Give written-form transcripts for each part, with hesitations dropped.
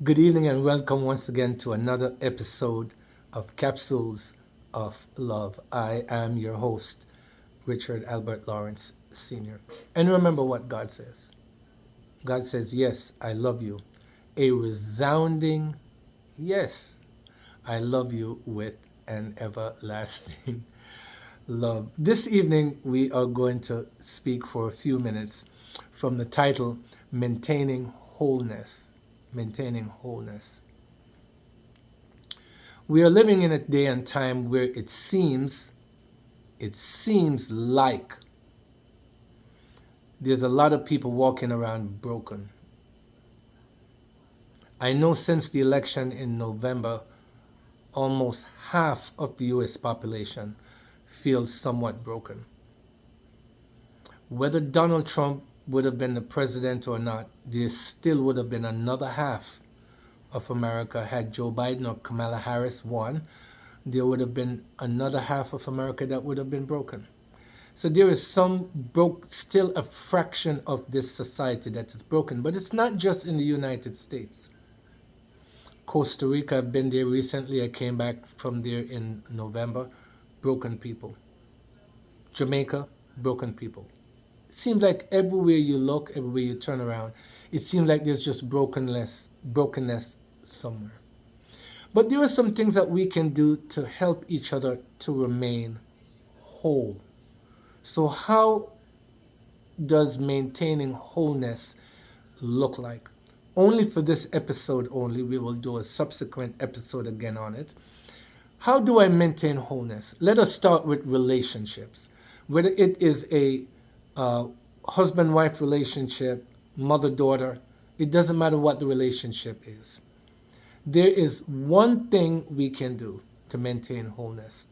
Good evening and welcome once again to another episode of Capsules of Love. I am your host, Richard Albert Lawrence Sr. And remember what God says. God says, yes, I love you. A resounding yes, I love you with an everlasting love. This evening, we are going to speak for a few minutes from the title, Maintaining Wholeness. Maintaining Wholeness. We are living in a day and time where it seems like there's a lot of people walking around broken. I know since the election in November, almost half of the US population feels somewhat broken. Whether Donald Trump would have been the president or not, there still would have been another half of America had Joe Biden or Kamala Harris won. There would have been another half of America that would have been broken. So there is still a fraction of this society that is broken, but it's not just in the United States. Costa Rica, I've been there recently. I came back from there in November. Broken people. Jamaica, broken people. It seems like everywhere you look, everywhere you turn around, it seems like there's just brokenness somewhere. But there are some things that we can do to help each other to remain whole. So how does maintaining wholeness look like? Only for this episode only, we will do a subsequent episode again on it. How do I maintain wholeness? Let us start with relationships. Whether it is a husband-wife relationship, mother-daughter, it doesn't matter what the relationship is. There is one thing we can do to maintain wholeness.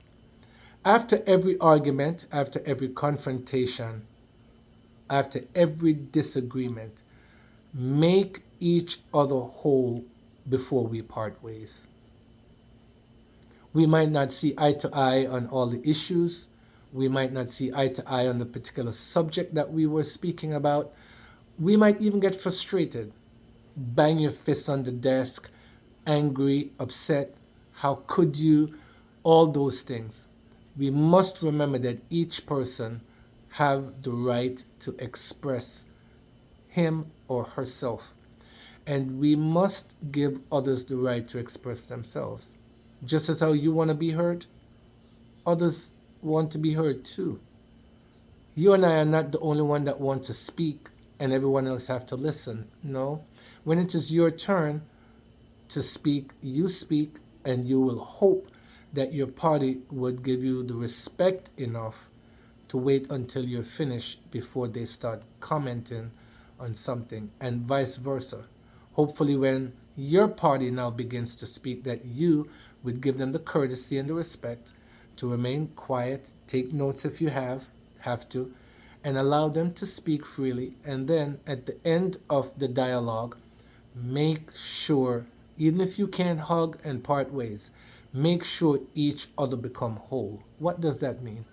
After every argument, after every confrontation, after every disagreement, make each other whole before we part ways. We might not see eye to eye on all the issues. We might not see eye to eye on the particular subject that we were speaking about. We might even get frustrated, bang your fist on the desk, angry, upset. How could you? All those things. We must remember that each person have the right to express him or herself. And we must give others the right to express themselves. Just as how you want to be heard, others want to be heard too. You and I are not the only one that want to speak and everyone else have to listen. No. When it is your turn to speak, you speak, and you will hope that your party would give you the respect enough to wait until you're finished before they start commenting on something, and vice versa. Hopefully when your party now begins to speak, that you would give them the courtesy and the respect to remain quiet, take notes if you have to, and allow them to speak freely. And then at the end of the dialogue, make sure, even if you can't hug and part ways, make sure each other become whole. What does that mean?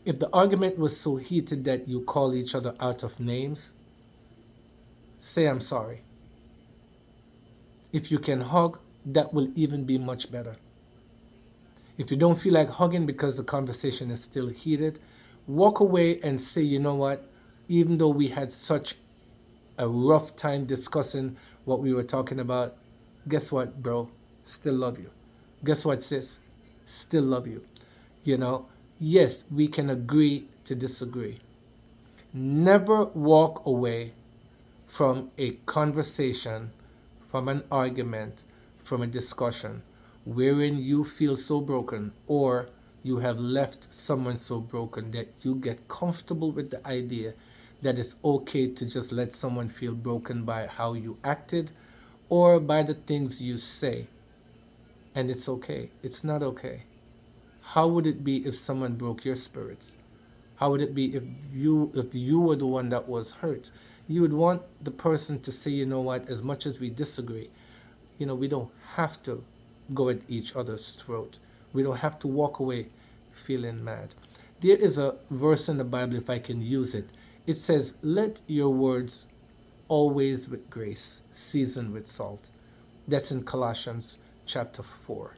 If the argument was so heated that you call each other out of names, say I'm sorry. If you can hug, that will even be much better. If you don't feel like hugging because the conversation is still heated, walk away and say, you know what, even though we had such a rough time discussing what we were talking about, guess what, bro? Still love you. Guess what, sis? Still love you. You know, yes, we can agree to disagree. Never walk away from a conversation, from an argument, from a discussion wherein you feel so broken, or you have left someone so broken that you get comfortable with the idea that it's okay to just let someone feel broken by how you acted or by the things you say. And it's okay. It's not okay. How would it be if someone broke your spirits? How would it be if you were the one that was hurt? You would want the person to say, you know what, as much as we disagree, we don't have to go at each other's throat. We don't have to walk away feeling mad. There is a verse in the Bible, if I can use it. It says, let your words always with grace, seasoned with salt. That's in Colossians chapter 4,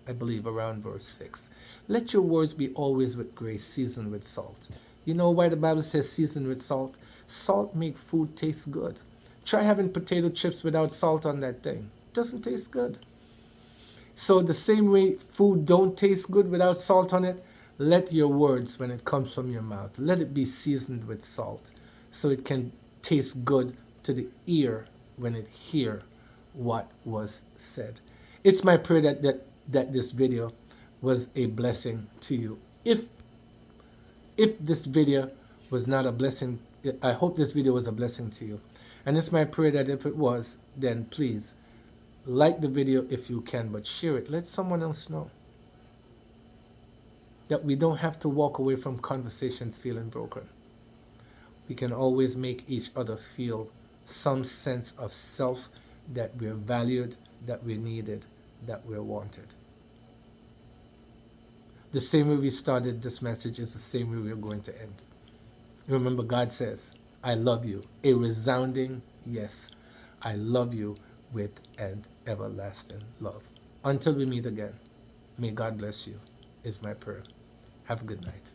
I believe around verse 6. Let your words be always with grace, seasoned with salt. You know why the Bible says seasoned with salt? Salt make food taste good. Try having potato chips without salt on that thing. Doesn't taste good. So the same way food don't taste good without salt on it, let your words, when it comes from your mouth, let it be seasoned with salt so it can taste good to the ear when it hear what was said. It's my prayer that this video was a blessing to you. If this video was not a blessing, I hope this video was a blessing to you. And it's my prayer that if it was, then please like the video if you can, but share it. Let someone else know that we don't have to walk away from conversations feeling broken. We can always make each other feel some sense of self, that we're valued, that we're needed, that we're wanted. The same way we started this message is the same way we're going to end. Remember, God says, I love you. A resounding yes. I love you with an everlasting love. Until we meet again, may God bless you, is my prayer. Have a good night.